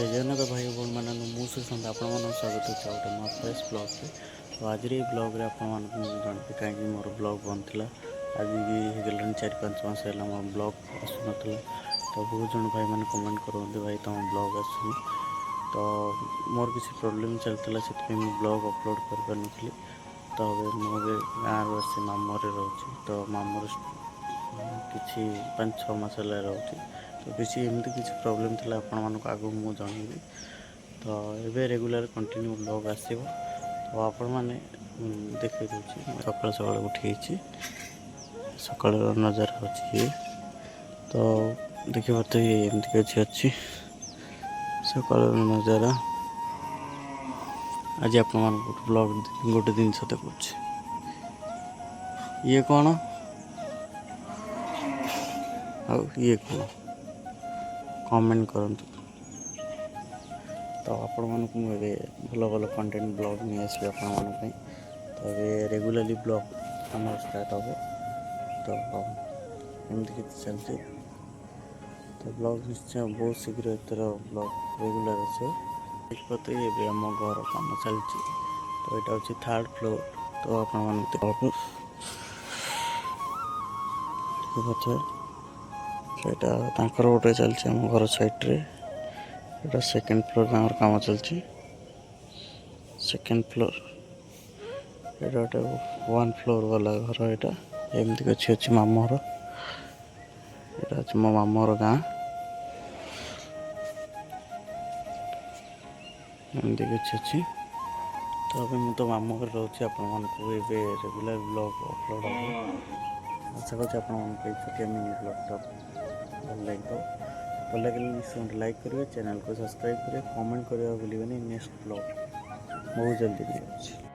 जय जगन्नाथ भाई भौणी मान मुझे आपण स्वागत हो गोटे मोर फ्रेश ब्लग्रे। तो आज ब्लग आपण जानते कहीं मोर ब्लग बंद था। आज भी होगलानी 4-5 मास है मोर ब्लग आसून। तो बहुत जन भाई मैंने कमेंट करते भाई तुम ब्लग आसुनी। तो मोर किसी प्रोब्लेम चलता से ब्लग अपलोड कर पार नी। तो मुझे गाँव आसी मामूरे रोचे। तो मामूर किसी 5-6 मास रोचे। तो किसी एमती किसी प्रोब्लेम थी आपण आगू मुझे जनइबी। तो ये रेगुलर कंटिन्यू ब्लॉग आसो। तो आपण मैंने देखे दूसरी सकाल सकाल उठी सकाल नजर अच्छी। तो देखिए तो ये एमती किसी अच्छी सकाल नजारा। आज आप ब्लॉग गोटे जिन देखुँ ये कौन ये कौन कमेंट करंतु। तो आपण मानक मुझे भल भल कंटेंट ब्लॉग नहीं आसली आपण मानी। तो ये रेगुलरली ब्लॉग आम स्टार्ट हम। तो एमती किसी चलती। तो ब्लॉग निश्चय बहुत शीघ्र एतर ब्लॉग रेगुलर आसते। ये आम घर कम चलती। तो यहाँ हूँ 3rd फ्लोर। तो आपण गोटे चलती आम घर साइड्रे। यहाँ 2nd फ्लोर काम चलती। 2nd फ्लोर ये गोटे 1 फ्लोर वाला घर। यहाँ एमती किसी अच्छी मामूर यहाँ मो मामूर गाँ एमती किसी अच्छी। तो अभी मुझे मामू घर रोचे आपण रेगुलर ब्लॉग अपलोड हम। आशा कर छोटिया मिनी ब्लॉगटा भल लगे। भल लगे निश्चय लाइक करेंगे, चैनल को सब्सक्राइब करेंगे, कमेंट करने भूलें। नेक्स्ट ब्लॉग बहुत जल्दी मिले।